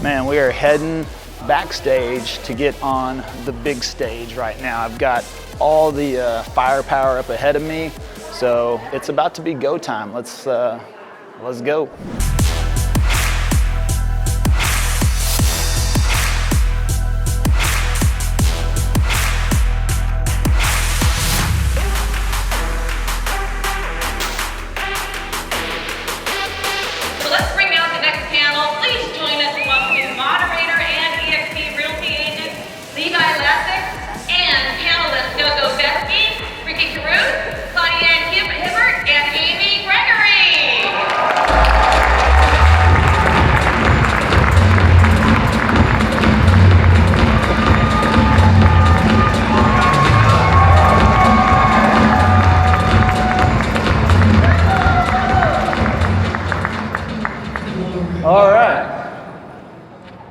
Man, we are heading backstage to get on the big stage right now. I've got all the firepower up ahead of me, so it's about to be go time. Let's go. Let's bring out the next panel. Please join us in welcoming moderator and EXP Realty agent Levi Lascsak and panelists Go-Go Besky, Ricky Caruth, Claudia Hibbert, and Amy Gregory. All right.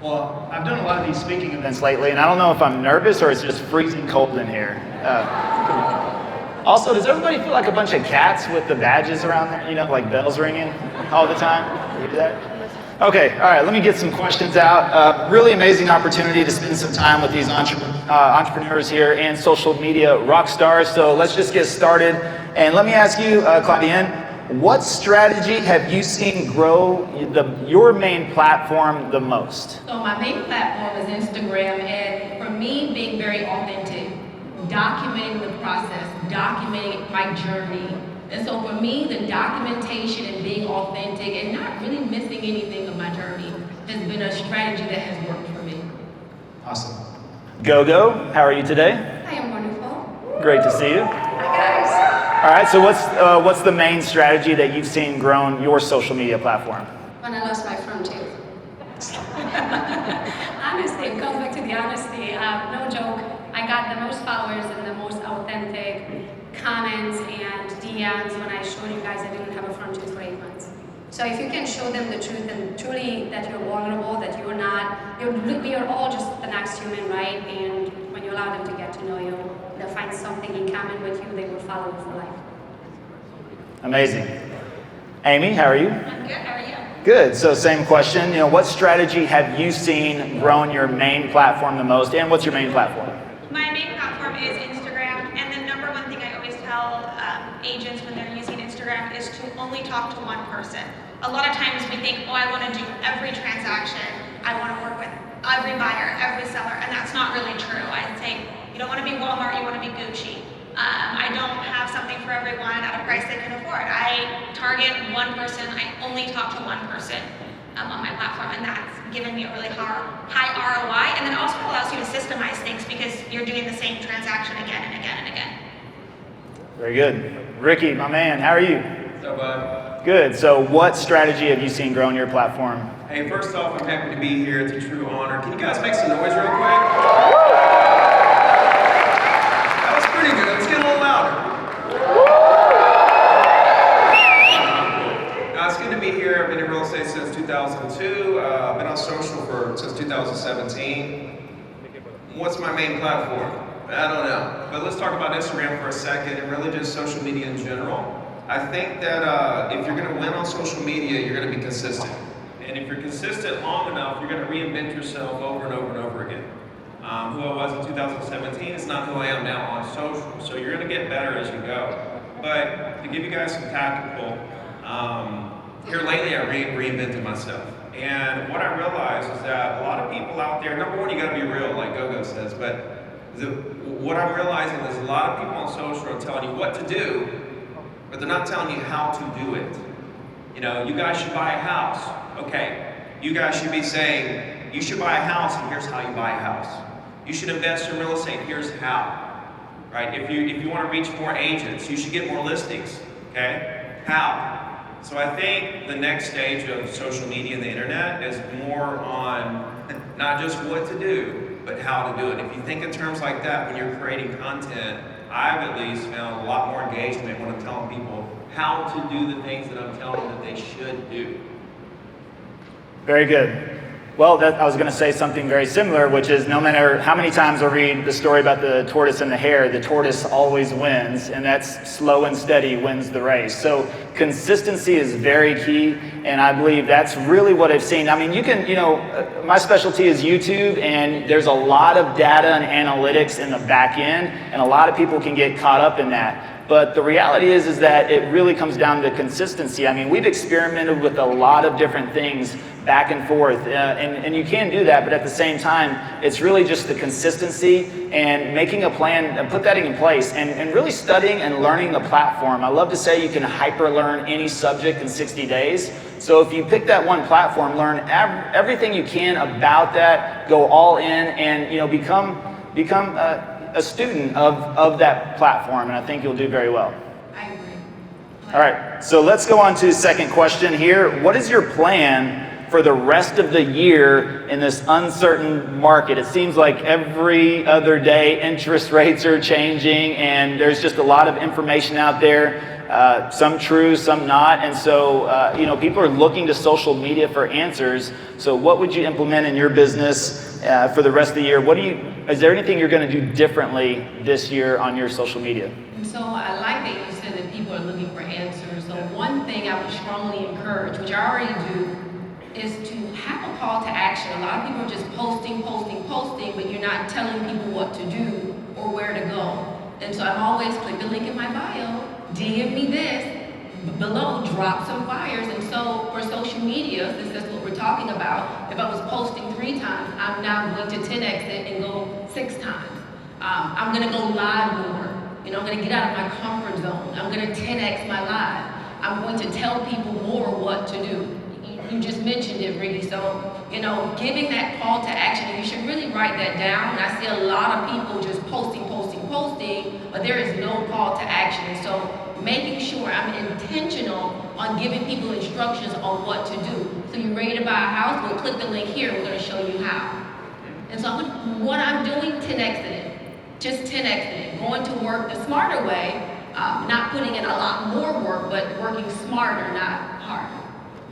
Well, I've done a lot of these speaking events lately, and I don't know if I'm nervous or it's just freezing cold in here. Also, does everybody feel like a bunch of cats with the badges around them, you know, like bells ringing all the time? You do that? Okay, all right, let me get some questions out. Really amazing opportunity to spend some time with these entrepreneurs here and social media rock stars. So let's just get started. And let me ask you, Claudia, what strategy have you seen grow your main platform the most? So my main platform is Instagram, and for me, being very authentic, documenting the process, documenting my journey. And so for me, the documentation and being authentic and not really missing anything of my journey has been a strategy that has worked for me. Awesome. Go-Go, how are you today? I am wonderful. Great to see you. Hi guys. All right, so what's the main strategy that you've seen grown your social media platform? When I lost my front tooth. Honestly, it comes back to the honesty. No joke, I got the most followers and the most authentic comments and DMs when I showed you guys I didn't have a front tooth for 8 months. So if you can show them the truth and truly that you're vulnerable, that you're not, we are all just the next human, right? And when you allow them to get to know you, they'll find something in common with you, they will follow you for life. Amazing. Amy, how are you? I'm good, how are you? Good, so same question. You know, what strategy have you seen grown your main platform the most, and what's your main platform? My main platform is Instagram, and the number one thing I always tell agents when they're using Instagram is to only talk to one person. A lot of times we think, oh, I want to do every transaction, I want to work with every buyer, every seller, and that's not really true. I'd say you don't want to be Walmart, you want to be Gucci. I don't have something for everyone at a price they can afford. I target one person, I only talk to one person on my platform, and that's given me a really high ROI, and then also allows you to systemize things because you're doing the same transaction again and again and again. Very good. Ricky, my man, how are you? What's up, bud? Good, so what strategy have you seen growing your platform? Hey, first off, I'm happy to be here. It's a true honor. Can you guys make some noise real quick? That was pretty good. Let's get a little louder. It's good to be here. I've been in real estate since 2002. I've been on social since 2017. What's my main platform? I don't know. But let's talk about Instagram for a second and really just social media in general. I think that if you're going to win on social media, you're going to be consistent. And if you're consistent long enough, you're going to reinvent yourself over and over and over again. Who I was in 2017 is not who I am now on social. So you're going to get better as you go. But to give you guys some tactical, here lately I reinvented myself. And what I realized is that a lot of people out there, number one, you got to be real, like Go-Go says, but what I'm realizing is a lot of people on social are telling you what to do, but they're not telling you how to do it. You know, you guys should buy a house. Okay, you guys should be saying, you should buy a house and here's how you buy a house. You should invest in real estate, here's how. Right, if you want to reach more agents, you should get more listings, okay? How? So I think the next stage of social media and the internet is more on not just what to do, but how to do it. If you think in terms like that when you're creating content, I've at least found a lot more engagement when I'm telling people how to do the things that I'm telling them that they should do. Very good. Well, I was going to say something very similar, which is no matter how many times I read the story about the tortoise and the hare, the tortoise always wins, and that's slow and steady wins the race. So consistency is very key, and I believe that's really what I've seen. I mean, you can, my specialty is YouTube, and there's a lot of data and analytics in the back end, and a lot of people can get caught up in that. But the reality is that it really comes down to consistency. I mean, we've experimented with a lot of different things back and forth, and you can do that, but at the same time, it's really just the consistency and making a plan and put that in place, and really studying and learning the platform. I love to say you can hyper-learn any subject in 60 days. So if you pick that one platform, learn everything you can about that, go all in, and become a student of that platform, and I think you'll do very well. I agree. All right, so let's go on to the second question here. What is your plan for the rest of the year in this uncertain market? It seems like every other day interest rates are changing, and there's just a lot of information out there, some true, some not, and so people are looking to social media for answers. So what would you implement in your business for the rest of the year? Is there anything you're going to do differently this year on your social media? So I like that you said that people are looking for answers. So one thing I would strongly encourage, which I already do, is to have a call to action. A lot of people are just posting, but you're not telling people what to do or where to go. And so I'm always click the link in my bio, DM me this, below drop some flyers. And so for social media, since that's what we're talking about, if I was posting 3 times, I'm now going to 10x it and go 6 times. I'm gonna go live more. I'm gonna get out of my comfort zone. I'm gonna 10x my live. I'm going to tell people more what to do. You just mentioned it, Ricky. So, giving that call to action, and you should really write that down. And I see a lot of people just posting, but there is no call to action. And so making sure I'm intentional on giving people instructions on what to do. So you're ready to buy a house? Well, click the link here. We're going to show you how. And so what I'm doing, 10xing it. Just 10xing it. Going to work the smarter way, not putting in a lot more work, but working smarter, not harder.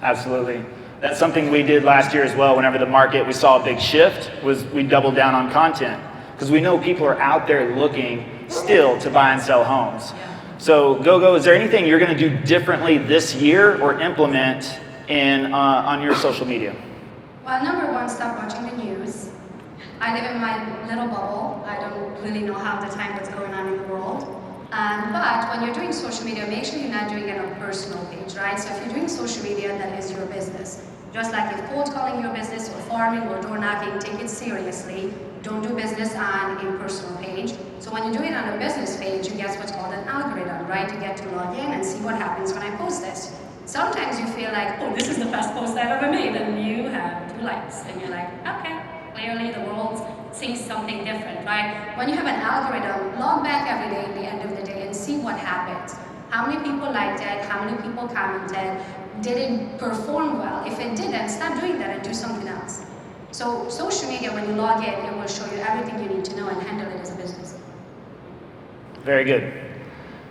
Absolutely. That's something we did last year as well. Whenever the market, we saw a big shift, we doubled down on content, because we know people are out there looking still to buy and sell homes. Yeah. So Gogo, is there anything you're going to do differently this year or implement on your social media? Well, number one, stop watching the news. I live in my little bubble. I don't really know half the time what's going on in the world. But when you're doing social media, make sure you're not doing it on a personal page, right? So if you're doing social media, that is your business. Just like if cold calling your business or farming or door knocking, take it seriously. Don't do business on a personal page. So when you do it on a business page, you get what's called an algorithm, right? You get to log in and see what happens when I post this. Sometimes you feel like, oh, this is the best post I've ever made, and you have 2 likes, and you're like, okay, clearly the world sees something different, right? When you have an algorithm, log back every day at the end of the day and see what happened. How many people liked it? How many people commented? Did it perform well? If it didn't, stop doing that and do something else. So social media, when you log in, it will show you everything you need to know and handle it as a business. Very good.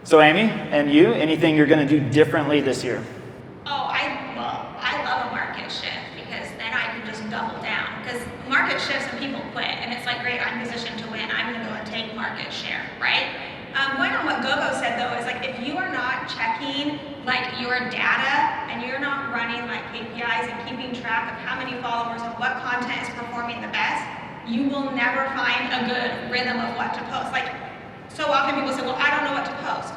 So Amy, and you, anything you're going to do differently this year? Oh, I love a market shift, because then I can just double down. Because market shifts and people quit, and it's like, great, I'm positioned to win. I'm going to go and take market share, right? Going on what Gogo said though, is like, if you are not checking your data and you're not running KPIs and keeping track of how many followers and what content is performing the best, you will never find a good rhythm of what to post. So often people say, well, I don't know what to post.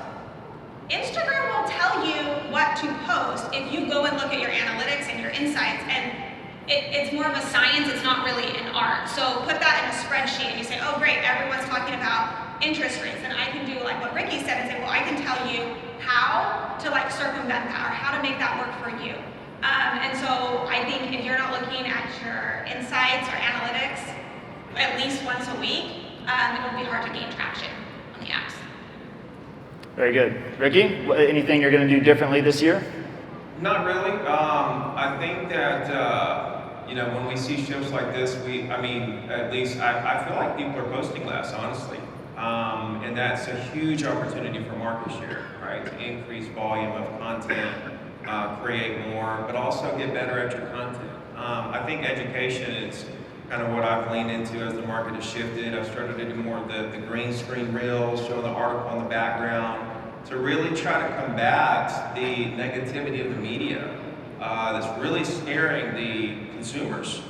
Instagram will tell you what to post if you go and look at your analytics and your insights, and it's more of a science, it's not really an art. So put that in a spreadsheet and you say, oh great, everyone's talking about interest rates, and I can do like what Ricky said and say, well, I can tell you how to circumvent that or how to make that work for you. And so I think if you're not looking at your insights or analytics at least once a week, it will be hard to gain traction on the apps. Very good. Ricky, anything you're going to do differently this year? Not really. I think that, when we see shifts like this, at least I feel like people are posting less, honestly. And that's a huge opportunity for market share, right? To increase volume of content, create more, but also get better at your content. I think education is kind of what I've leaned into as the market has shifted. I've started to do more of the green screen reels, showing the article in the background, to really try to combat the negativity of the media that's really scaring the consumers.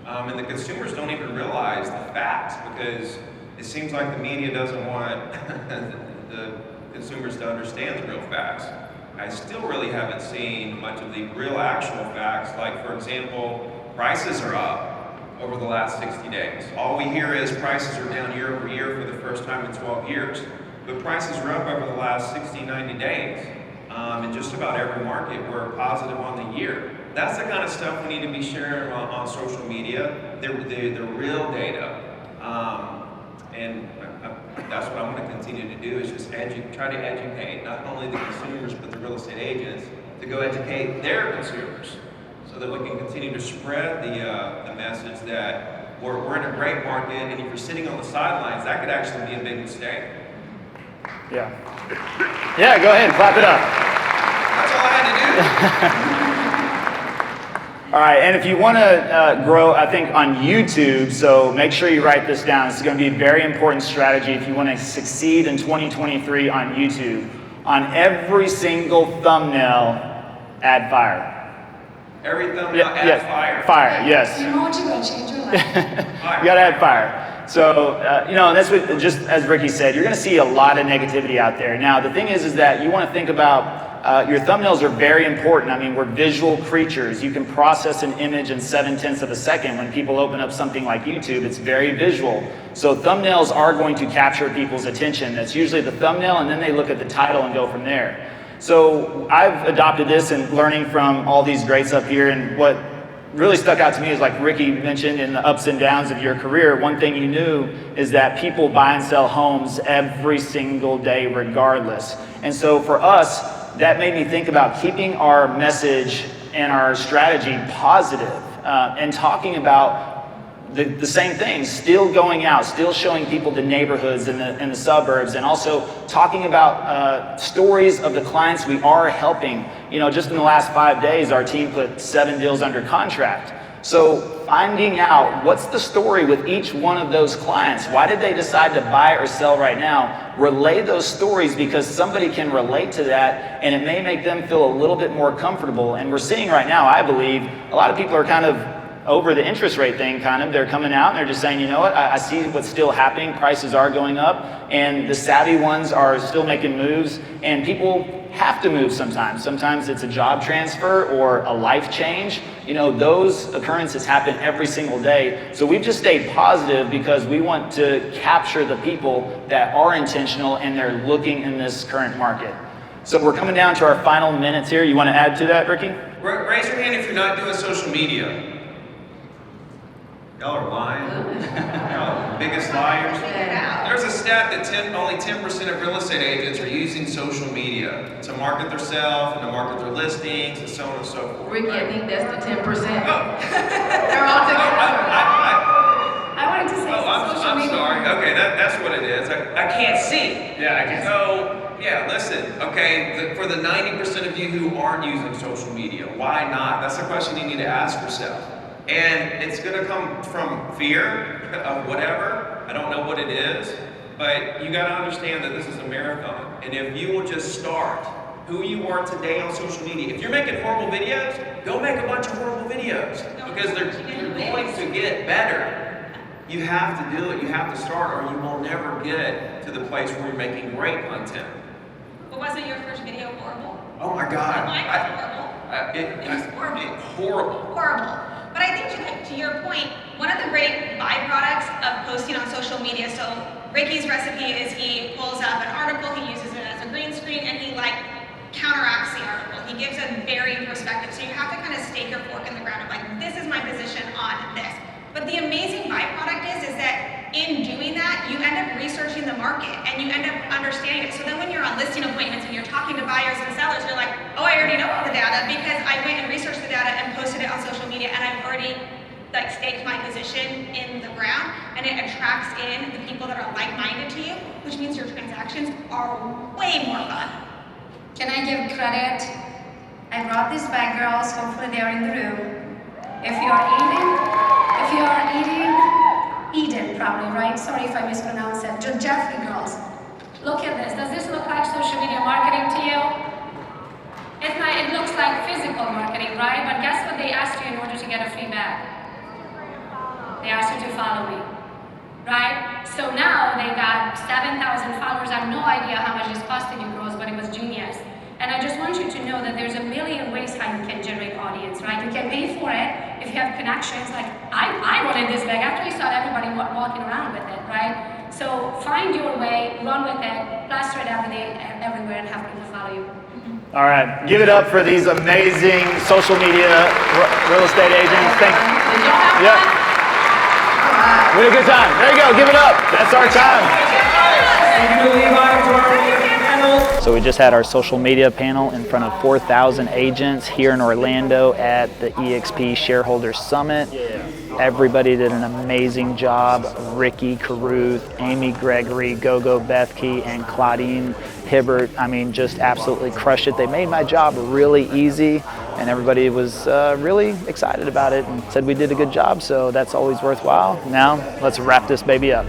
And the consumers don't even realize the facts because it seems like the media doesn't want the consumers to understand the real facts. I still really haven't seen much of the real actual facts, like for example, prices are up over the last 60 days. All we hear is prices are down year over year for the first time in 12 years. But prices are up over the last 60, 90 days. In just about every market, we're positive on the year. That's the kind of stuff we need to be sharing on social media, the real data. And that's what I'm going to continue to do is just try to educate not only the consumers but the real estate agents to go educate their consumers so that we can continue to spread the message that we're in a great market, and if you're sitting on the sidelines, that could actually be a big mistake. Yeah. Yeah, go ahead, clap it up. That's all I had to do. All right, and if you want to grow, I think, on YouTube, so make sure you write this down. This is going to be a very important strategy if you want to succeed in 2023 on YouTube. On every single thumbnail, add fire. Every thumbnail add fire? Fire, yes. Emoji will change your life. You got to add fire. So, and that's what, just as Ricky said, you're going to see a lot of negativity out there. Now, the thing is that you want to think about your thumbnails are very important. I mean, we're visual creatures. You can process an image in 0.7 of a second. When people open up something like YouTube, it's very visual. So thumbnails are going to capture people's attention. That's usually the thumbnail, and then they look at the title and go from there. So I've adopted this and learning from all these greats up here, and what really stuck out to me is, like Ricky mentioned, in the ups and downs of your career, one thing you knew is that people buy and sell homes every single day regardless. And so for us, that made me think about keeping our message and our strategy positive, and talking about the same things, still going out, still showing people the neighborhoods and the suburbs, and also talking about stories of the clients we are helping. You know, just in the last 5 days, our team put 7 deals under contract. So finding out what's the story with each one of those clients. Why did they decide to buy or sell right now? Relay those stories, because somebody can relate to that and it may make them feel a little bit more comfortable. And we're seeing right now, I believe, a lot of people are kind of over the interest rate thing, they're coming out and they're just saying, you know what, I see what's still happening, prices are going up, and the savvy ones are still making moves, and people have to move sometimes. Sometimes it's a job transfer or a life change. You know, those occurrences happen every single day. So we've just stayed positive because we want to capture the people that are intentional and they're looking in this current market. So we're coming down to our final minutes here. You want to add to that, Ricky? Raise your hand if you're not doing social media. Y'all are lying. Y'all biggest liars. There's a stat that only 10% of real estate agents are using social media to market themselves and to market their listings and so on and so forth. Ricky, right? I think that's the 10%. Oh. They're all together. I wanted to say social I'm media. sorry. Okay, that's what it is. I can't see. Yeah, I can. So, yeah, listen. Okay, for the 90% of you who aren't using social media, why not? That's the question you need to ask yourself. And it's going to come from fear of whatever. I don't know what it is, but you got to understand that this is a marathon. And if you will just start who you are today on social media, if you're making horrible videos, go make a bunch of horrible videos, because you're going to get better. You have to do it. You have to start, or you will never get to the place where you're making great content. But wasn't your first video horrible? Oh my God. Mine was horrible. It was horrible. Horrible. But I think to your point, one of the great byproducts of posting on social media, so Ricky's recipe is he pulls up an article, he uses it as a green screen, and he counteracts the article. He gives a varying perspective. So you have to kind of stake your fork in the ground of this is my position on this. But the amazing byproduct is that in doing that, you end up researching the market and you end up understanding it. So then when you're on listing appointments and you're talking to buyers and sellers, you're like, oh, I already know all the data because I went and researched the data and posted it on social media, and I've already staked my position in the ground, and it attracts in the people that are like-minded to you, which means your transactions are way more fun. Can I give credit? I brought these back, girls. Hopefully they are in the room. If you are eating, Eden probably, right? Sorry if I mispronounced it. Jeffrey girls. Look at this. Does this look like social media marketing to you? It looks like physical marketing, right? But guess what they asked you in order to get a free bag? They asked you to follow me, right? So now they got 7,000 followers. I have no idea how much this costed you girls, but it was genius. And I just want you to know that there's a million ways how you can generate audience, right? You can pay for it if you have connections. Like I wanted this bag after we saw everybody walking around with it, right? So find your way, run with it, plaster it everywhere, and have people follow you. All right, give it up for these amazing social media real estate agents. Thank you. Yep. We had a good time. There you go, give it up. That's our time. Thank you to Levi, to our panel. So we just had our social media panel in front of 4,000 agents here in Orlando at the EXP Shareholders Summit. Everybody did an amazing job. Ricky Caruth, Amy Gregory, Gogo Bethke, and Claudine Hibbert. I mean, just absolutely crushed it. They made my job really easy, and everybody was really excited about it and said we did a good job, so that's always worthwhile. Now, let's wrap this baby up.